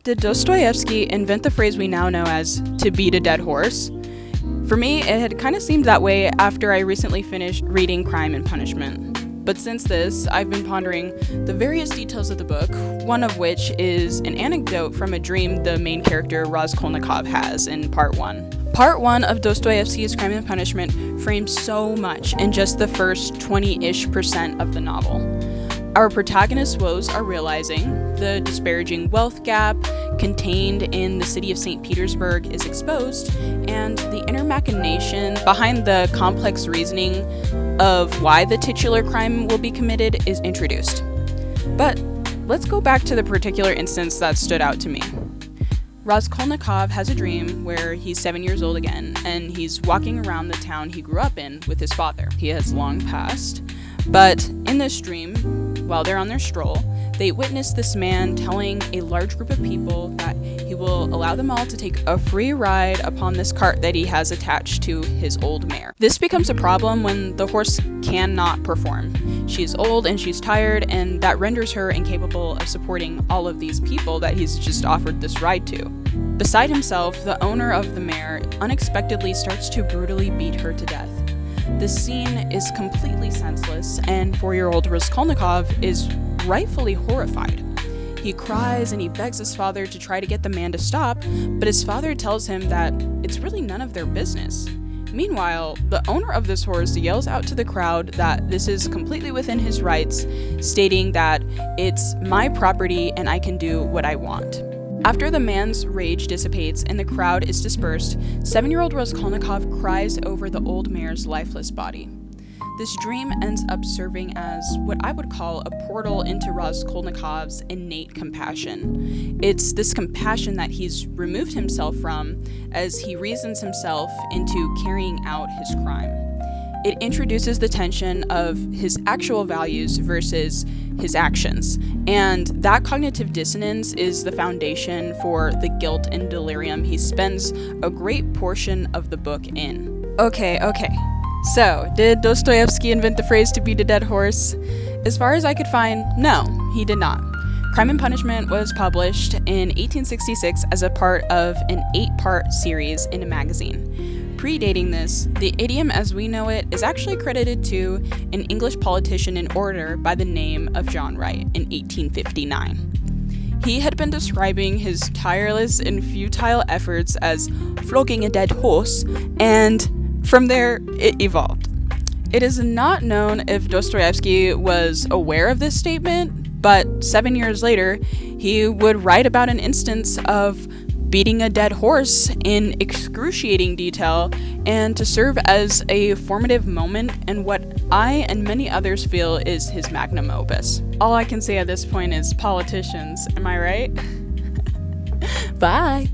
Did Dostoyevsky invent the phrase we now know as to beat a dead horse? For me, it had kind of seemed that way after I recently finished reading Crime and Punishment. But since this, I've been pondering the various details of the book, one of which is an anecdote from a dream the main character Raskolnikov has in Part 1. Part 1 of Dostoyevsky's Crime and Punishment frames so much in just the first 20-ish% of the novel. Our protagonist's woes are realizing, the disparaging wealth gap contained in the city of St. Petersburg is exposed, and the inner machination behind the complex reasoning of why the titular crime will be committed is introduced. But let's go back to the particular instance that stood out to me. Raskolnikov has a dream where he's 7 years old again, and he's walking around the town he grew up in with his father. He has long passed, but in this dream, while they're on their stroll, they witness this man telling a large group of people that he will allow them all to take a free ride upon this cart that he has attached to his old mare. This becomes a problem when the horse cannot perform. She's old and she's tired, and that renders her incapable of supporting all of these people that he's just offered this ride to. Beside himself, the owner of the mare unexpectedly starts to brutally beat her to death. The scene is completely senseless, and 4-year-old Raskolnikov is rightfully horrified. He cries and he begs his father to try to get the man to stop, but his father tells him that it's really none of their business. Meanwhile, the owner of this horse yells out to the crowd that this is completely within his rights, stating that it's my property and I can do what I want. After the man's rage dissipates and the crowd is dispersed, 7-year-old Raskolnikov cries over the old mare's lifeless body. This dream ends up serving as what I would call a portal into Raskolnikov's innate compassion. It's this compassion that he's removed himself from as he reasons himself into carrying out his crime. It introduces the tension of his actual values versus his actions, and that cognitive dissonance is the foundation for the guilt and delirium he spends a great portion of the book in. Okay. So, did Dostoyevsky invent the phrase to beat a dead horse? As far as I could find, no, he did not. Crime and Punishment was published in 1866 as a part of an 8-part series in a magazine. Predating this, the idiom as we know it is actually credited to an English politician and orator by the name of John Wright in 1859. He had been describing his tireless and futile efforts as flogging a dead horse, and from there, it evolved. It is not known if Dostoyevsky was aware of this statement, but 7 years later, he would write about an instance of beating a dead horse in excruciating detail and to serve as a formative moment in what I and many others feel is his magnum opus. All I can say at this point is politicians, am I right? Bye!